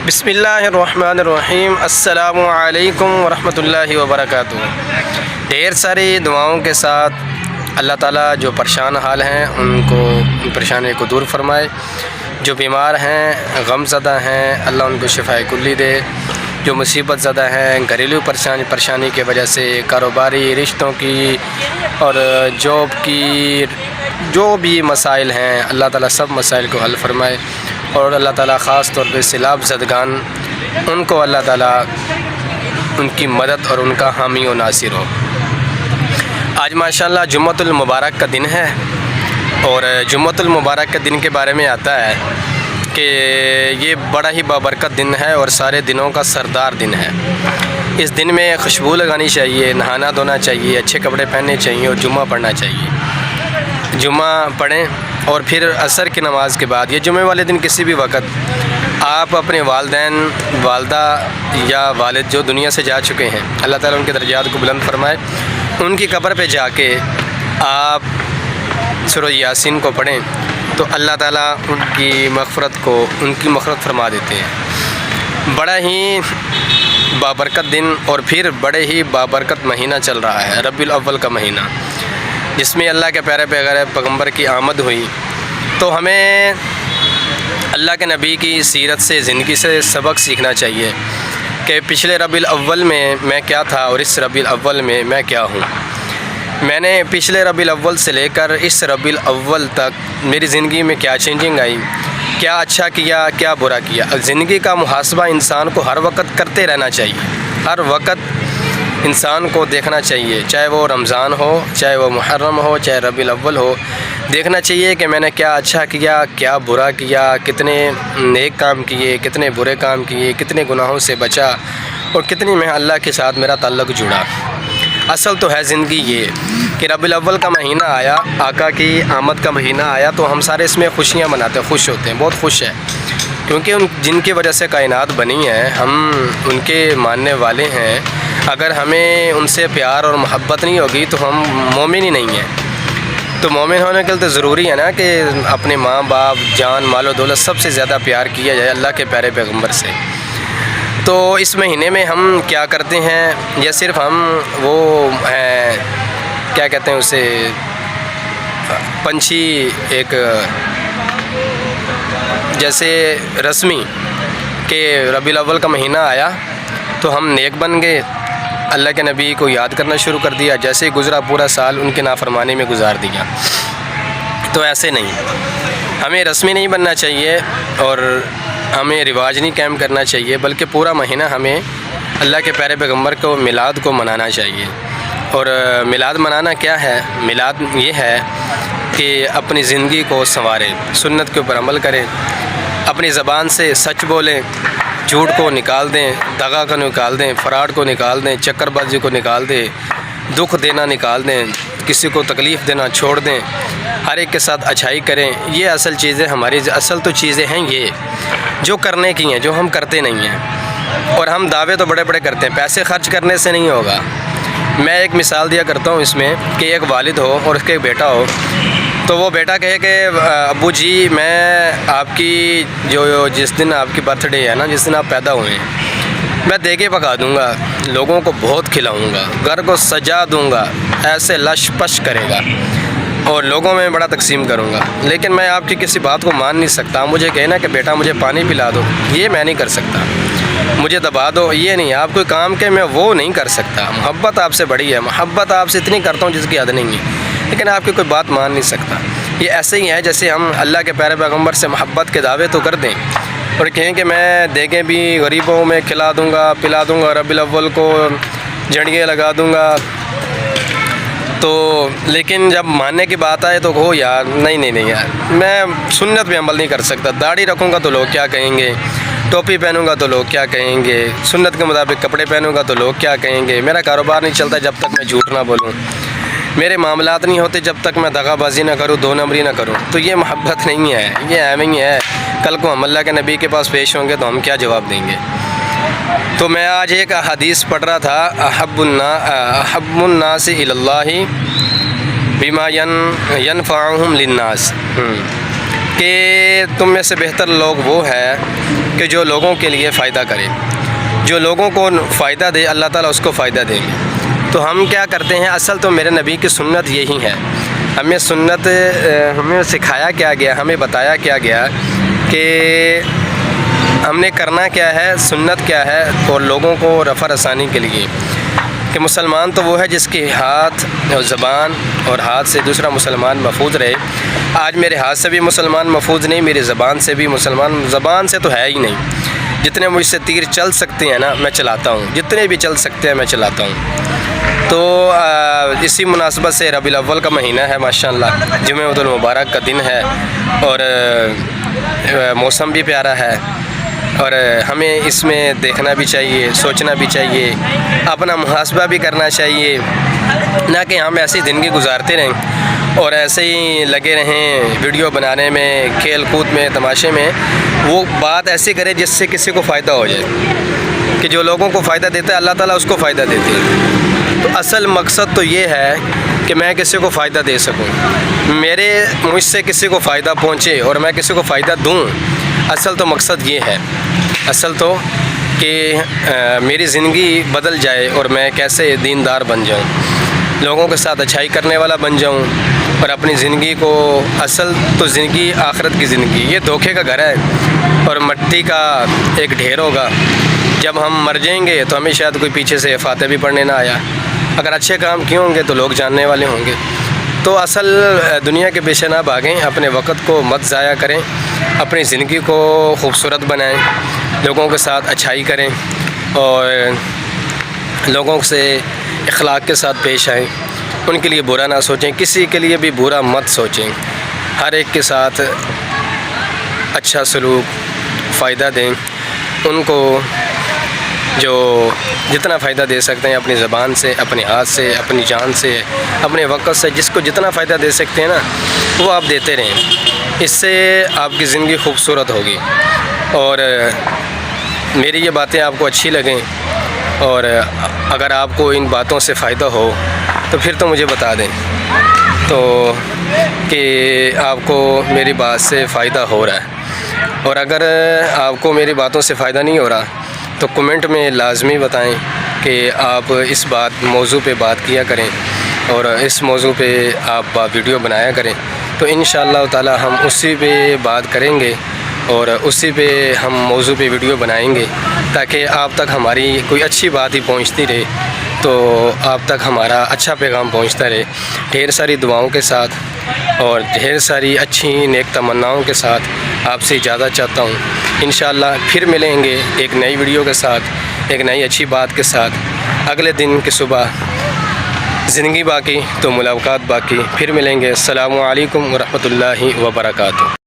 بسم اللہ الرحمن الرحیم۔ السلام علیکم ورحمۃ اللہ وبرکاتہ۔ ڈھیر ساری دعاؤں کے ساتھ اللہ تعالیٰ جو پریشان حال ہیں ان پریشانی کو دور فرمائے، جو بیمار ہیں غم زدہ ہیں اللہ ان کو شفائے کلی دے، جو مصیبت زدہ ہیں گھریلو پریشانی کی وجہ سے، کاروباری رشتوں کی اور جاب کی جو بھی مسائل ہیں اللہ تعالیٰ سب مسائل کو حل فرمائے، اور اللہ تعالیٰ خاص طور پہ سیلاب زدگان ان کو اللہ تعالیٰ ان کی مدد اور ان کا حامی و ناصر ہو۔ آج ماشاءاللہ جمعۃ المبارک کا دن ہے، اور جمعۃ المبارک کے دن کے بارے میں آتا ہے کہ یہ بڑا ہی بابرکت دن ہے اور سارے دنوں کا سردار دن ہے۔ اس دن میں خوشبو لگانی چاہیے، نہانا دھونا چاہیے، اچھے کپڑے پہننے چاہیے اور جمعہ پڑھنا چاہیے۔ جمعہ پڑھیں اور پھر عصر کی نماز کے بعد یہ جمعے والے دن کسی بھی وقت آپ اپنے والدین والدہ یا والد جو دنیا سے جا چکے ہیں اللہ تعالیٰ ان کے درجات کو بلند فرمائے، ان کی قبر پہ جا کے آپ سورہ یاسین کو پڑھیں تو اللہ تعالیٰ ان کی مغفرت فرما دیتے ہیں۔ بڑا ہی بابرکت دن اور پھر بڑے ہی بابرکت مہینہ چل رہا ہے، ربیع الاول کا مہینہ، جس میں اللہ کے پیارے پیغمبر کی آمد ہوئی، تو ہمیں اللہ کے نبی کی سیرت سے زندگی سے سبق سیکھنا چاہیے کہ پچھلے ربیع الاول میں کیا تھا اور اس ربیع الاول میں کیا ہوں۔ میں نے پچھلے ربیع الاول سے لے کر اس ربیع الاول تک میری زندگی میں کیا چینجنگ آئی، کیا اچھا کیا کیا برا کیا۔ زندگی کا محاسبہ انسان کو ہر وقت کرتے رہنا چاہیے، ہر وقت انسان کو دیکھنا چاہیے، چاہے وہ رمضان ہو، چاہے وہ محرم ہو، چاہے ربیع الاول ہو، دیکھنا چاہیے کہ میں نے کیا اچھا کیا کیا برا کیا، کتنے نیک کام کیے کتنے برے کام کیے، کتنے گناہوں سے بچا اور کتنی میں اللہ کے ساتھ میرا تعلق جڑا۔ اصل تو ہے زندگی یہ کہ ربیع الاول کا مہینہ آیا، آقا کی آمد کا مہینہ آیا تو ہم سارے اس میں خوشیاں مناتے ہیں، خوش ہوتے ہیں، بہت خوش ہیں، کیونکہ جن کی وجہ سے کائنات بنی ہے ہم ان کے ماننے والے ہیں۔ اگر ہمیں ان سے پیار اور محبت نہیں ہوگی تو ہم مومن ہی نہیں ہیں۔ تو مومن ہونے کے لیے تو ضروری ہے نا کہ اپنے ماں باپ جان مال و دولت سب سے زیادہ پیار کیا جائے اللہ کے پیارے پیغمبر سے۔ تو اس مہینے میں ہم کیا کرتے ہیں، یا صرف ہم وہ کیا کہتے ہیں اسے پنچھی ایک جیسے رسمی کہ ربیع الاول کا مہینہ آیا تو ہم نیک بن گئے، اللہ کے نبی کو یاد کرنا شروع کر دیا، جیسے ہی گزرا پورا سال ان کے نافرمانی میں گزار دیا۔ تو ایسے نہیں، ہمیں رسمی نہیں بننا چاہیے اور ہمیں رواج نہیں قائم کرنا چاہیے، بلکہ پورا مہینہ ہمیں اللہ کے پیارے پیغمبر کو میلاد کو منانا چاہیے۔ اور میلاد منانا کیا ہے؟ میلاد یہ ہے کہ اپنی زندگی کو سنواریں، سنت کے اوپر عمل کریں، اپنی زبان سے سچ بولیں، جھوٹ کو نکال دیں، دغا کو نکال دیں، فراڈ کو نکال دیں، چکر بازی کو نکال دیں، دکھ دینا نکال دیں، کسی کو تکلیف دینا چھوڑ دیں، ہر ایک کے ساتھ اچھائی کریں۔ یہ اصل چیزیں ہماری اصل تو چیزیں ہیں یہ جو کرنے کی ہیں، جو ہم کرتے نہیں ہیں۔ اور ہم دعوے تو بڑے بڑے کرتے ہیں، پیسے خرچ کرنے سے نہیں ہوگا۔ میں ایک مثال دیا کرتا ہوں اس میں کہ ایک والد ہو اور اس کے ایک بیٹا ہو، تو وہ بیٹا کہے کہ ابو جی میں آپ کی جس دن آپ کی برتھ ڈے ہے نا، جس دن آپ پیدا ہوئے ہیں، میں دیگے پکا دوں گا، لوگوں کو بہت کھلاؤں گا، گھر کو سجا دوں گا، ایسے لش پش کرے گا اور لوگوں میں بڑا تقسیم کروں گا، لیکن میں آپ کی کسی بات کو مان نہیں سکتا۔ مجھے کہنا کہ بیٹا مجھے پانی پلا دو، یہ میں نہیں کر سکتا، مجھے دبا دو، یہ نہیں، آپ کوئی کام کہ میں وہ نہیں کر سکتا۔ محبت آپ سے بڑی ہے، محبت آپ سے اتنی کرتا ہوں جس کی حد نہیں ہے، لیکن آپ کی کوئی بات مان نہیں سکتا۔ یہ ایسے ہی ہے جیسے ہم اللہ کے پیارے پیغمبر سے محبت کے دعوے تو کر دیں اور کہیں کہ میں دیگیں بھی غریبوں میں کھلا دوں گا پلا دوں گا، ربیع الاول کو جھنڈیاں لگا دوں گا، تو لیکن جب ماننے کی بات آئے تو کہو یار نہیں یار میں سنت پہ عمل نہیں کر سکتا، داڑھی رکھوں گا تو لوگ کیا کہیں گے، ٹوپی پہنوں گا تو لوگ کیا کہیں گے، سنت کے مطابق کپڑے پہنوں گا تو لوگ کیا کہیں گے، میرا کاروبار نہیں چلتا جب تک میں جھوٹ نہ بولوں، میرے معاملات نہیں ہوتے جب تک میں دغا بازی نہ کروں، دو نمبری نہ کروں۔ تو یہ محبت نہیں ہے، یہ اہم ہی ہے۔ کل کو ہم اللہ کے نبی کے پاس پیش ہوں گے تو ہم کیا جواب دیں گے؟ تو میں آج ایک حدیث پڑھ رہا تھا، احب الناس الی اللہ بما ینفعہم للناس، کہ تم میں سے بہتر لوگ وہ ہے کہ جو لوگوں کے لیے فائدہ کرے، جو لوگوں کو فائدہ دے اللہ تعالیٰ اس کو فائدہ دے گے۔ تو ہم کیا کرتے ہیں، اصل تو میرے نبی کی سنت یہی ہے۔ ہمیں سکھایا کیا گیا، ہمیں بتایا کیا گیا کہ ہم نے کرنا کیا ہے، سنت کیا ہے، اور لوگوں کو رفع رسانی کے لیے کہ مسلمان تو وہ ہے جس کے ہاتھ اور زبان اور ہاتھ سے دوسرا مسلمان محفوظ رہے۔ آج میرے ہاتھ سے بھی مسلمان محفوظ نہیں، میری زبان سے بھی زبان سے تو ہے ہی نہیں۔ جتنے مجھ سے تیر چل سکتے ہیں نا میں چلاتا ہوں، جتنے بھی چل سکتے ہیں میں چلاتا ہوں۔ تو اسی مناسبت سے ربیع الاول کا مہینہ ہے، ماشاءاللہ جمعۃ المبارک کا دن ہے، اور موسم بھی پیارا ہے، اور ہمیں اس میں دیکھنا بھی چاہیے، سوچنا بھی چاہیے، اپنا محاسبہ بھی کرنا چاہیے، نہ کہ ہم ایسی زندگی گزارتے رہیں اور ایسے ہی لگے رہیں ویڈیو بنانے میں، کھیل کود میں، تماشے میں۔ وہ بات ایسی کرے جس سے کسی کو فائدہ ہو جائے، کہ جو لوگوں کو فائدہ دیتا ہے اللہ تعالیٰ اس کو فائدہ دیتے ہیں۔ تو اصل مقصد تو یہ ہے کہ میں کسی کو فائدہ دے سکوں، مجھ سے کسی کو فائدہ پہنچے اور میں کسی کو فائدہ دوں۔ اصل تو مقصد یہ ہے، اصل تو کہ میری زندگی بدل جائے اور میں کیسے دیندار بن جاؤں، لوگوں کے ساتھ اچھائی کرنے والا بن جاؤں، اور اپنی زندگی کو، اصل تو زندگی آخرت کی زندگی، یہ دھوکے کا گھر ہے اور مٹی کا ایک ڈھیر ہوگا۔ جب ہم مر جائیں گے تو ہمیں شاید کوئی پیچھے سے فاتح بھی پڑھنے نہ آیا، اگر اچھے کام کیے ہوں گے تو لوگ جاننے والے ہوں گے۔ تو اصل دنیا کے پیچھے نہ بھاگیں، اپنے وقت کو مت ضائع کریں، اپنی زندگی کو خوبصورت بنائیں، لوگوں کے ساتھ اچھائی کریں، اور لوگوں سے اخلاق کے ساتھ پیش آئیں، ان کے لیے برا نہ سوچیں، کسی کے لیے بھی برا مت سوچیں، ہر ایک کے ساتھ اچھا سلوک، فائدہ دیں ان کو، جو جتنا فائدہ دے سکتے ہیں اپنی زبان سے، اپنے ہاتھ سے، اپنی جان سے، اپنے وقت سے، جس کو جتنا فائدہ دے سکتے ہیں نا وہ آپ دیتے رہیں، اس سے آپ کی زندگی خوبصورت ہوگی۔ اور میری یہ باتیں آپ کو اچھی لگیں اور اگر آپ کو ان باتوں سے فائدہ ہو تو پھر تو مجھے بتا دیں تو کہ آپ کو میری بات سے فائدہ ہو رہا ہے، اور اگر آپ کو میری باتوں سے فائدہ نہیں ہو رہا تو کمنٹ میں لازمی بتائیں کہ آپ اس موضوع پہ بات کیا کریں اور اس موضوع پہ آپ ویڈیو بنایا کریں، تو انشاءاللہ تعالی ہم اسی پہ بات کریں گے اور اسی پہ ہم موضوع پہ ویڈیو بنائیں گے، تاکہ آپ تک ہماری کوئی اچھی بات ہی پہنچتی رہے، تو آپ تک ہمارا اچھا پیغام پہنچتا رہے۔ ڈھیر ساری دعاؤں کے ساتھ اور ڈھیر ساری اچھی نیک تمناؤں کے ساتھ آپ سے اجازت چاہتا ہوں۔ انشاءاللہ پھر ملیں گے ایک نئی ویڈیو کے ساتھ، ایک نئی اچھی بات کے ساتھ، اگلے دن کی صبح۔ زندگی باقی تو ملاقات باقی، پھر ملیں گے۔ السلام علیکم ورحمۃ اللہ وبرکاتہ۔